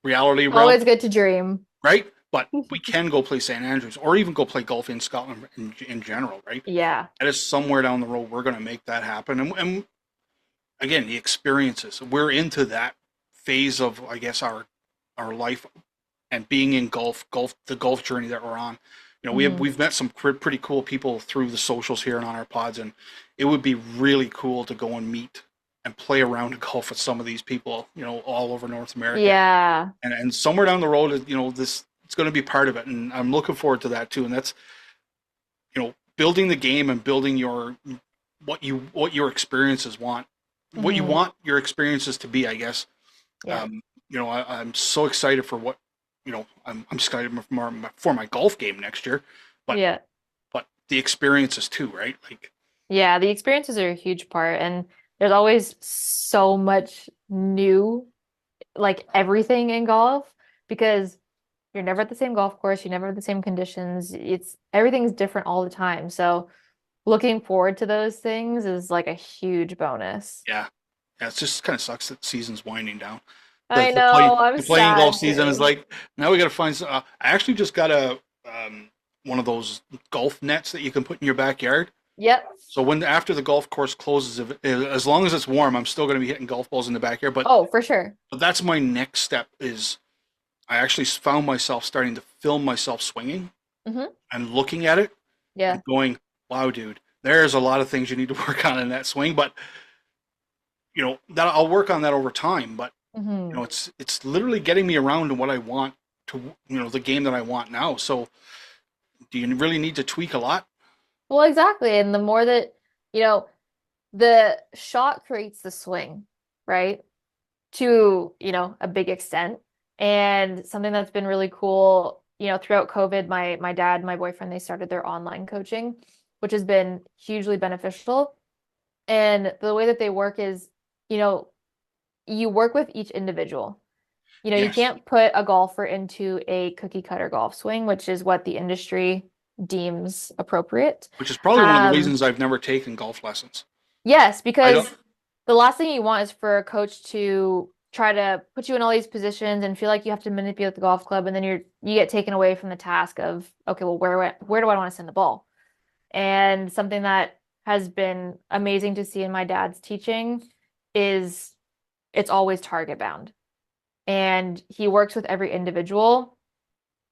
reality realm, Always good to dream. right? But we can go play St. Andrews or even go play golf in Scotland in general, right? Yeah. That is somewhere down the road. We're gonna make that happen, and again, the experiences. We're into that phase of, I guess, our life and being in the golf journey that we're on. Hmm. We've met some pretty cool people through the socials here and on our pods, and it would be really cool to go and meet and play around golf with some of these people, all over North America, Yeah. and somewhere down the road, this it's going to be part of it, and I'm looking forward to that too. And that's building the game and building what your experiences want, what you Hmm. want your experiences to be, I guess. Yeah. um, I'm so excited for what I'm excited for my golf game next year, but Yeah. the experiences too, right? Like, Yeah, the experiences are a huge part, and there's always so much new, like everything in golf, because you're never at the same golf course, you never have the same conditions. Everything's different all the time. So looking forward to those things is like a huge bonus. yeah, yeah, it just kind of sucks that the season's winding down. The I the play know, I'm the playing golf sad season is too. like, now we got to find. I actually just got a one of those golf nets that you can put in your backyard. Yep. So when after the golf course closes, if, as long as it's warm, I'm still going to be hitting golf balls in the backyard. But Oh, for sure. that's my next step. Is I actually found myself starting to film myself swinging Hmm. and looking at it and Yeah. going, "Wow, dude, there's a lot of things you need to work on in that swing." But that I'll work on that over time. But Hmm. it's literally getting me around to what I want to, the game that I want now. So do you really need to tweak a lot? Well, exactly. And the more that, you know, the shot creates the swing, right? To, a big extent. And something that's been really cool, throughout COVID, my dad and my boyfriend, they started their online coaching, which has been hugely beneficial. And the way that they work is, you know, you work with each individual. You Yes, can't put a golfer into a cookie cutter golf swing, which is what the industry deems appropriate. which is probably one of the Um, reasons I've never taken golf lessons. yes, I don't. because the last thing you want is for a coach to try to put you in all these positions and feel like you have to manipulate the golf club, and then you get taken away from the task of, okay, well, where do I want to send the ball? And something that has been amazing to see in my dad's teaching is it's always target bound. And he works with every individual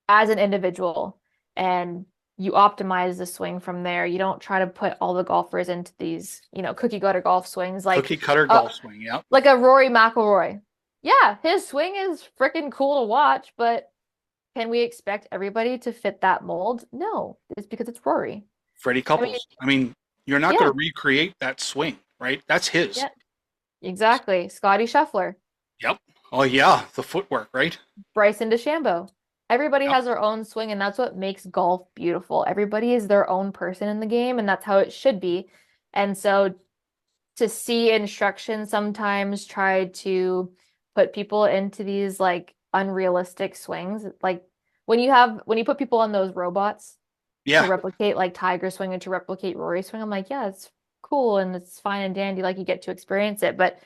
as an individual, and you optimize the swing from there. You don't try to put all the golfers into these, cookie cutter golf swings Cookie cutter uh golf swing. Yep. like a Rory McIlroy. Yeah, his swing is freaking cool to watch, but can we expect everybody to fit that mold? No, it's because it's Rory. Freddie I mean, Couples. I mean, you're not going yeah, to recreate that swing, right? That's his. yeah, exactly. Scotty Scheffler. Yep. Oh yeah, the footwork, right? Bryson DeChambeau. Everybody Yep. has their own swing, and that's what makes golf beautiful. Everybody is their own person in the game, and that's how it should be. And so to see instructions sometimes try to put people into these like unrealistic swings, like when you put people on those robots to Yeah. replicate like Tiger swing and to replicate Rory swing, I'm like, yeah, it's cool and it's fine and dandy, like you get to experience it, but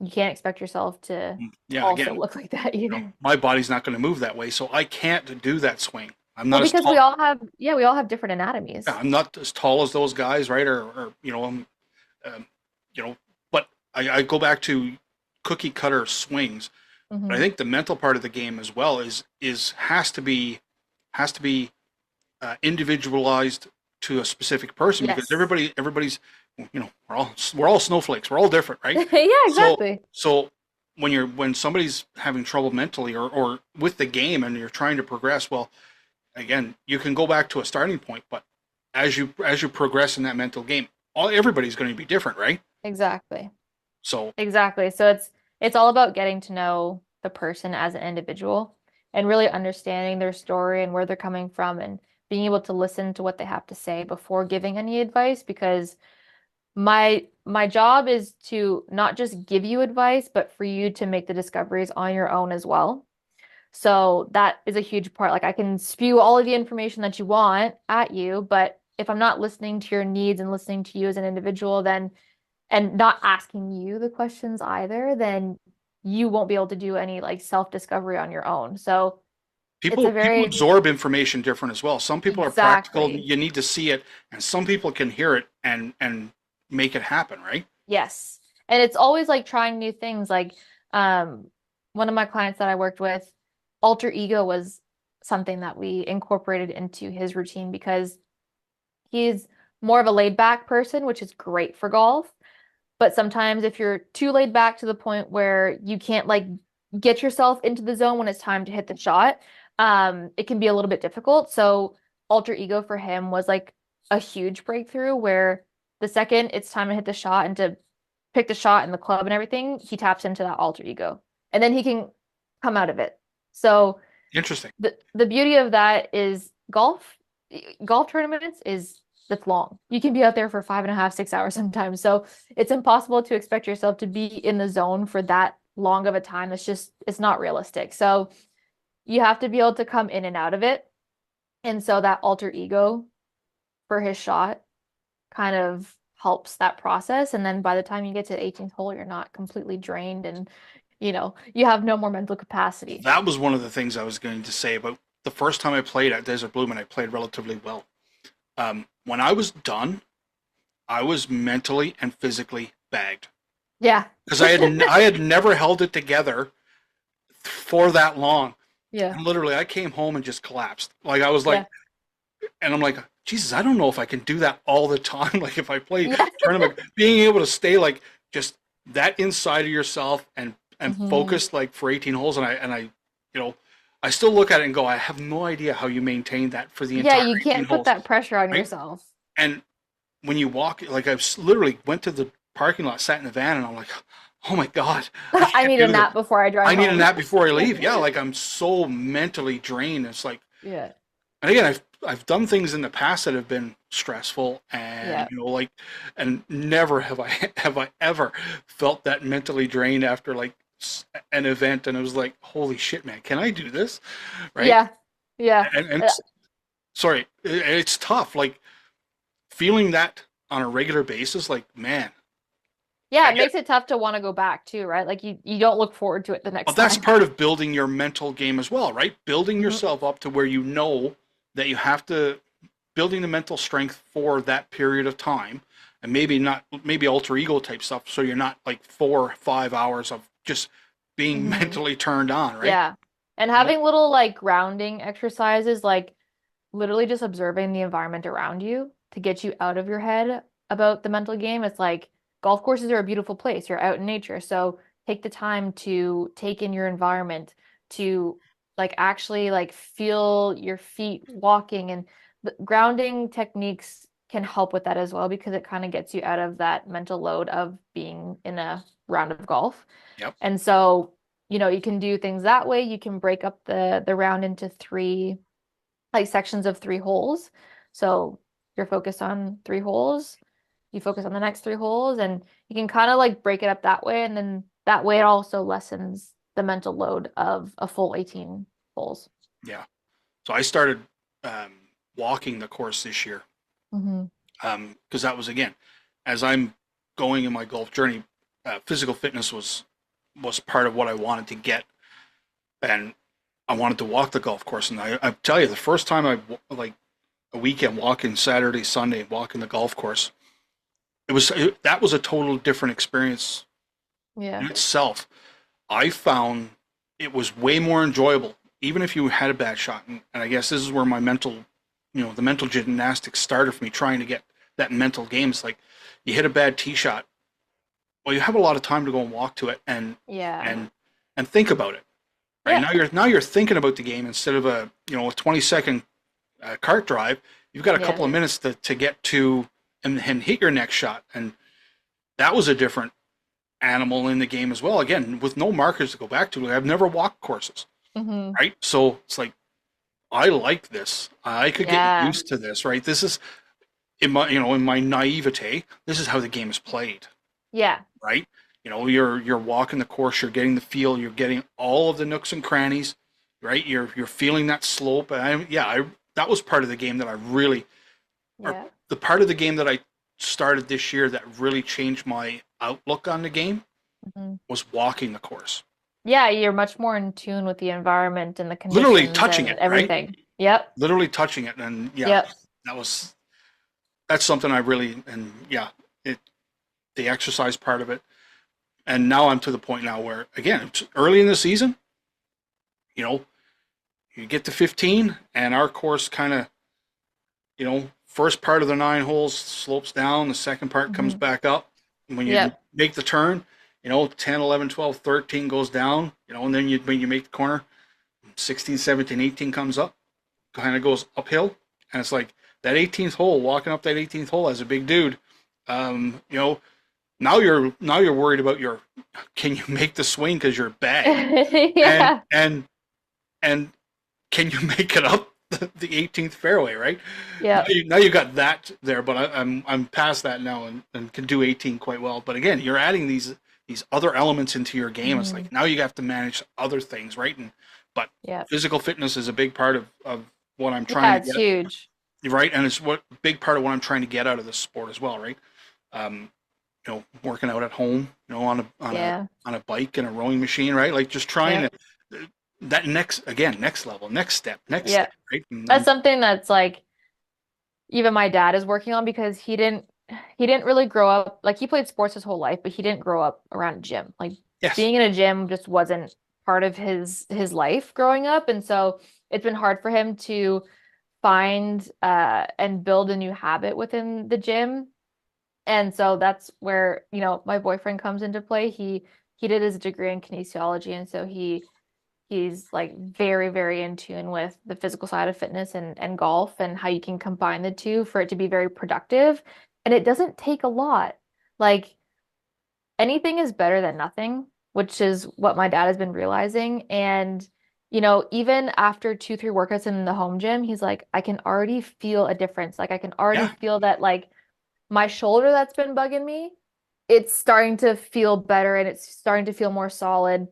you can't expect yourself to Yeah. also Again, look like that either. my body's not going to move that way, so I can't do that swing. I'm Well, not as because we tall. all have, yeah, we all have different Yeah, anatomies. I'm not as tall as those guys, right? Or I'm, um, you know. But I go back to cookie cutter swings. But I Hmm. think the mental part of the game as well is has to be individualized to a specific person because Yes. everybody's we're all snowflakes. We're all different, right? Yeah, So exactly. so when somebody's having trouble mentally or with the game and you're trying to progress, well, again, you can go back to a starting point, but as you progress in that mental game, everybody's going to be different, right? Exactly. So Exactly. So it's all about getting to know the person as an individual and really understanding their story and where they're coming from and being able to listen to what they have to say before giving any advice because my job is to not just give you advice, but for you to make the discoveries on your own as well. So that is a huge part. Like I can spew all of the information that you want at you, but if I'm not listening to your needs and listening to you as an individual, then and not asking you the questions either, then you won't be able to do any like self-discovery on your own. So it's a people very absorb information different as well. Some people are practical, exactly. you need to see it, and some people can hear it and make it happen, right? Yes. And it's always like trying new things. Like um one of my clients that I worked with, alter ego was something that we incorporated into his routine because he's more of a laid back person, which is great for golf. But sometimes if you're too laid back to the point where you can't like get yourself into the zone when it's time to hit the shot, it can be a little bit difficult. So alter ego for him was like a huge breakthrough where the second it's time to hit the shot and to pick the shot and the club and everything, he taps into that alter ego. And then he can come out of it. So Interesting. the beauty of that is golf tournaments is that's long. You can be out there for 5.5, 6 hours sometimes. So it's impossible to expect yourself to be in the zone for that long of a time. It's not realistic. So you have to be able to come in and out of it. And so that alter ego for his shot kind of helps that process. And then by the time you get to the 18th hole, you're not completely drained and you have no more mental capacity. That was one of the things I was going to say about the first time I played at Desert Bloom, and I played relatively well. When I was done, I was mentally and physically bagged Yeah. because I had never held it together for that long, Yeah. and literally I came home and just collapsed. Like I was like, Yeah. and I'm like, Jesus, I don't know if I can do that all the time. Like if I play Yeah. tournament, being able to stay like just that inside of yourself and Hmm. focused like for 18 holes, and I, I still look at it and go, I have no idea how you maintain that for the Yeah, entire you 18 can't put holes, that pressure on right? yourself. And when you walk, like I literally went to the parking lot, sat in the van, and I'm like, oh my God, I I can't need a do this. nap before I drive I need a home. nap before I leave. Yeah, like I'm so mentally drained. It's like, Yeah. and again, I've done things in the past that have been stressful, and Yeah. like, and never have I have I ever felt that mentally drained after like an event, and it was like, holy shit, man, can I do this, right? Yeah. Yeah. And Uh, sorry, it's tough, like feeling that on a regular basis, like man, Yeah, I it get, makes it tough to want to go back too, right? Like you don't look forward to it the but next that's time. part of building your mental game as well, right? Building Hmm. yourself up to where you know that you have to building the mental strength for that period of time, and maybe not, maybe alter ego type stuff, so you're not like 4 or 5 hours of just being Hmm. mentally turned on, right? Yeah. And You know? having little like grounding exercises, like literally just observing the environment around you to get you out of your head about the mental game. It's like golf courses are a beautiful place. You're out in nature. So take the time to take in your environment, to like actually like feel your feet walking and the grounding techniques can help with that as well because it kind of gets you out of that mental load of being in a round of golf. Yep. And so you can do things that way. You can break up the round into three, like sections of 3 holes. So you're focused on 3 holes, you focus on the next 3 holes, and you can kind of like break it up that way. And then that way it also lessens the mental load of a full 18 holes. Yeah. So I started um, walking the course this year Mm-hmm. because that was, again, as I'm going in my golf journey, physical fitness was part of what I wanted to get, and I wanted to walk the golf course. And I tell you, the first time like a weekend walking Saturday, Sunday, walking the golf course, that was a total different experience Yeah. in itself. I found it was way more enjoyable, even if you had a bad shot. And I guess this is where my mental, the mental gymnastics started for me, trying to get that mental game. It's like you hit a bad tee shot. Well, you have a lot of time to go and walk to it Yeah. and think about it. Right, Yeah. now you're thinking about the game instead of a 20-second cart drive. You've got a Yeah. couple of minutes to get to and hit your next shot. And that was a different animal in the game as well. Again, with no markers to go back to. I've never walked courses, Mm-hmm. right? So it's like, I like this. I could get Yeah. used to this, right? This is in my naivete, this is how the game is played, Yeah. right? You're walking the course, you're getting the feel, you're getting all of the nooks and crannies, right? You're feeling that slope. And that was part of the game that I really, or Yeah. the part of the game that I started this year that really changed my outlook on the game Mm-hmm. was walking the course. Yeah, you're much more in tune with the environment and the Literally conditions touching and it, right? everything. Yep. Literally touching it. And yeah, Yep. that was, that's something I really, and yeah, it, the exercise part of it. And now I'm to the point now where, again, it's early in the season, you know, you get to 15 and our course kind of, first part of the 9 holes slopes down, the second part comes Mm-hmm. back up. And when you Yep. make the turn, 10, 11, 12, 13 goes down, and then when you make the corner, 16, 17, 18 comes up, kind of goes uphill. And it's like that 18th hole, walking up that 18th hole as a big dude, now you're worried about can you make the swing because you're bad, and Yeah. and can you make it up the 18th fairway, right? Now Yep. you got that there, but I'm past that now and can do 18 quite well. But again, you're adding these other elements into your game. It's Mm-hmm. like now you have to manage other things, right? But Yep. physical fitness is a big part of what I'm Yeah, trying to it's get, huge. right? And it's what big part of what I'm trying to get out of this sport as well, right? Um, working out at home, Yeah. on a bike and a rowing machine, right? Like just trying Yep. to that next level, next step, Yep. right? And That's something that's like even my dad is working on because he didn't really grow up like he played sports his whole life, but he didn't grow up around a gym. Like yes, being in a gym just wasn't part of his life growing up. And so it's been hard for him to find and build a new habit within the gym. And so that's where, my boyfriend comes into play. He did his degree in kinesiology, and so he's like very, very in tune with the physical side of fitness and golf and how you can combine the two for it to be very productive. And it doesn't take a lot. Like anything is better than nothing, which is what my dad has been realizing. And, even after 2, 3 workouts in the home gym, he's like, I can already feel a difference. Like I can already yeah, feel that like my shoulder that's been bugging me, it's starting to feel better and it's starting to feel more solid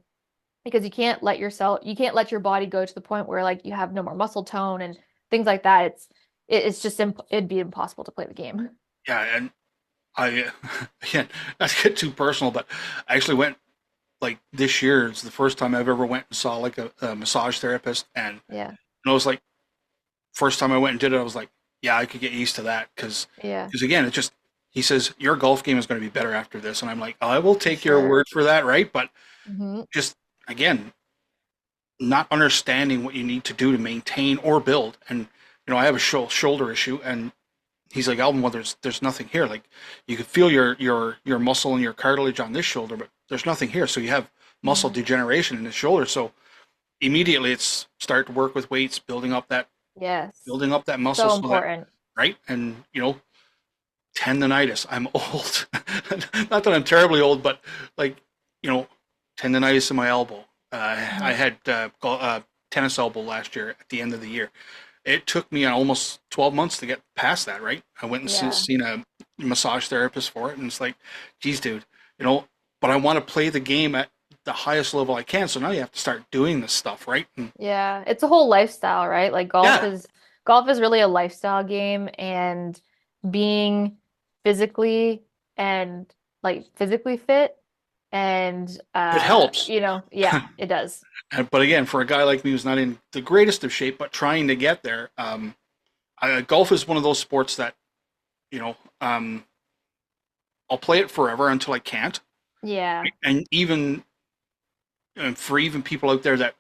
because you can't let your body go to the point where like you have no more muscle tone and things like that. It's just it'd be impossible to play the game. yeah. And I again, not to get too personal, but I actually went, like, this year. It's the first time I've ever went and saw like a massage therapist, and Yeah. I was like, first time I went and did it, I was like, yeah, I could get used to that because Yeah. again, it just, he says your golf game is going to be better after this, and I'm like, I will For take your sure. word for that, right? But Hmm. just, again, not understanding what you need to do to maintain or build. And I have a shoulder issue, and he's like, Alvin, well, there's nothing here. Like, you can feel your muscle and your cartilage on this shoulder, but there's nothing here. So you have muscle Hmm. degeneration in the shoulder. So immediately it's start to work with weights, Yes. building up that muscle, So so that, important. right. And tendonitis. I'm old. Not that I'm terribly old, but like, you know, tendonitis in my elbow. I Mhm. had tennis elbow last year at the end of the year. It took me almost 12 months to get past that, right? I went and Yeah. seen a massage therapist for it, and it's like, geez, dude, you know, but I want to play the game at the highest level I can. So now you have to start doing this stuff, right? And Yeah. It's a whole lifestyle, right? Like yeah, golf is really a lifestyle game, and being physically and like physically fit and it helps. yeah, it does. But again, for a guy like me who's not in the greatest of shape, but trying to get there, golf is one of those sports that, you know, I'll play it forever until I can't. Yeah. And even and for even people out there that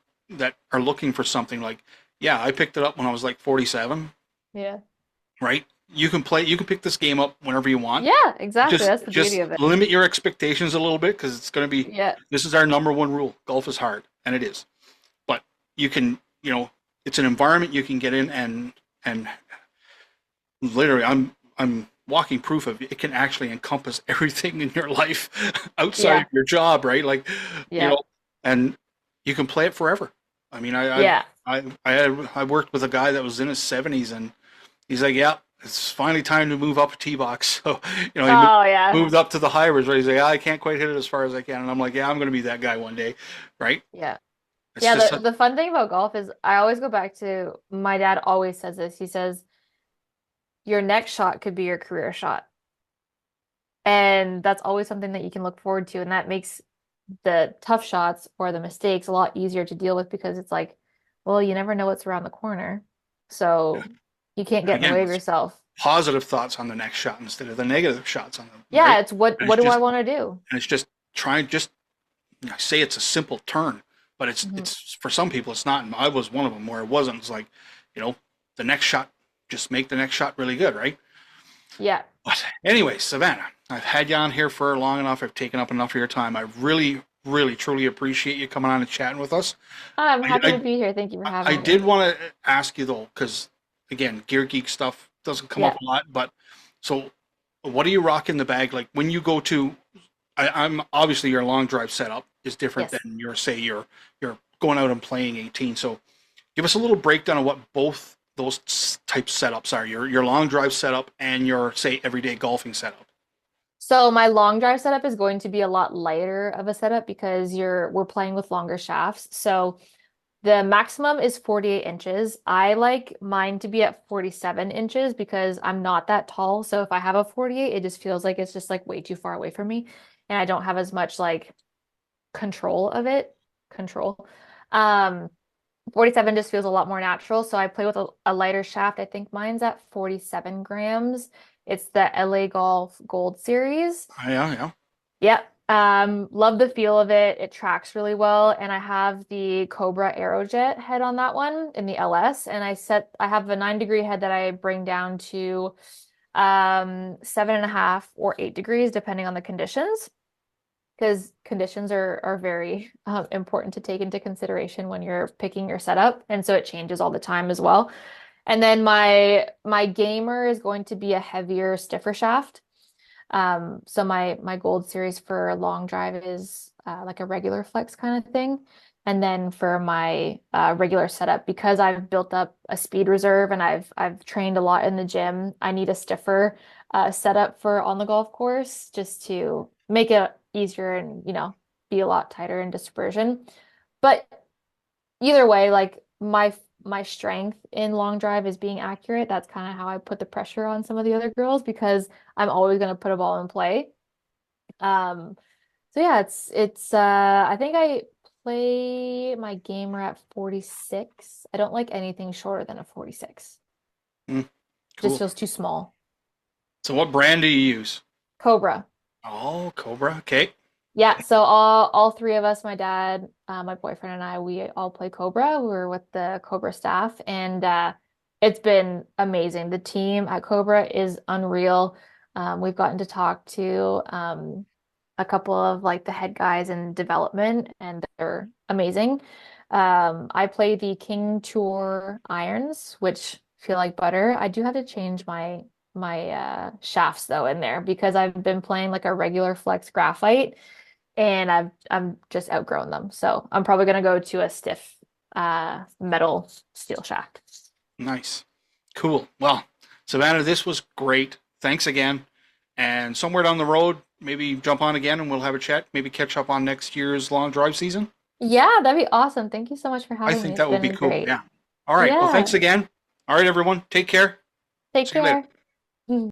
are looking for something like, yeah, I picked it up when I was like 47, Yeah. right? You can pick this game up whenever you want. Yeah, exactly. That's the beauty Just of it. limit your expectations a little bit because it's going to be Yeah. this is our number one rule. Golf is hard, and it is. But you can, it's an environment you can get in and literally I'm walking proof of it can actually encompass everything in your life outside of Yeah. your job, right? Like, you Yeah. know, and you can play it forever. I mean, Yeah. I worked with a guy that was in his 70s, and he's like, yeah, it's finally time to move up a tee box. So, he Oh yeah. moved up to the hybrids, right? He's like, I can't quite hit it as far as I can, and I'm like, yeah, I'm going to be that guy one day, right? Yeah. It's Yeah, just the fun thing about golf is I always go back to my dad always says this. He says your next shot could be your career shot. And that's always something that you can look forward to. And that makes the tough shots or the mistakes a lot easier to deal with because it's like, well, you never know what's around the corner. So you can't get in the again, way of it's yourself. positive thoughts on the next shot instead of the negative shots on them, Yeah, right? it's what And what do I want to do? it's just trying just I say it's a simple turn, but Hmm. it's for some people it's not. And I was one of them where it wasn't. It's like, you know, the next shot, just make the next shot really good, right? Yeah. But anyway, Savannah, I've had you on here for long enough. I've taken up enough of your time. I really, really, truly appreciate you coming on and chatting with us. I'm I happy to be here. Thank you for I having did me. want to ask you though, because again, gear geek stuff doesn't come up Yeah. a lot. But so, what do you rock in the bag? Like when you go to, I'm obviously your long drive setup is different Yes. than your say you're going out and playing 18. So give us a little breakdown of what both those type setups are. Your long drive setup and your say everyday golfing setup. So my long drive setup is going to be a lot lighter of a setup because we're playing with longer shafts. So the maximum is 48 inches. I like mine to be at 47 inches because I'm not that tall. So if I have a 48, it just feels like it's just like way too far away from me. And I don't have as much like control of it. Control. Um, 47 just feels a lot more natural. So I play with a lighter shaft. I think mine's at 47 grams. It's the LA Golf Gold Series. Yeah, yeah. Yep. Love the feel of it. It tracks really well. And I have the Cobra Aerojet head on that one in the LS. And I have a 9-degree head that I bring down to 7.5 or 8 degrees, depending on the conditions. Because conditions are very important to take into consideration when you're picking your setup. And so it changes all the time as well. And then my gamer is going to be a heavier, stiffer shaft. So my gold series for long drive is like a regular flex kind of thing. And then for my regular setup, because I've built up a speed reserve and I've trained a lot in the gym, I need a stiffer setup for on the golf course just to make it easier and be a lot tighter in dispersion. But either way, like my strength in long drive is being accurate. That's kind of how I put the pressure on some of the other girls because I'm always going to put a ball in play. Um, so yeah, it's I think I play my gamer at 46. I don't like anything shorter than a 46. Mm, Just cool. feels too small. So what brand do you use? Cobra. Oh, Cobra. Okay. Yeah, so all three of us, my dad, my boyfriend and I, we all play Cobra. We're with the Cobra staff and it's been amazing. The team at Cobra is unreal. We've gotten to talk to a couple of like the head guys in development and they're amazing. I play the King Tour irons, which feel like butter. I do have to change my shafts though in there because I've been playing like a regular flex graphite and I'm just outgrown them. So I'm probably gonna go to a stiff metal steel shaft. Nice. Cool. Well, Savannah, this was great. Thanks again. And somewhere down the road, maybe jump on again and we'll have a chat. Maybe catch up on next year's long drive season. Yeah, that'd be awesome. Thank you so much for I having me. think It's that would be been cool. great. Yeah. All right. Well, thanks Yeah. again. All right, everyone. Take care. Take See you later. care.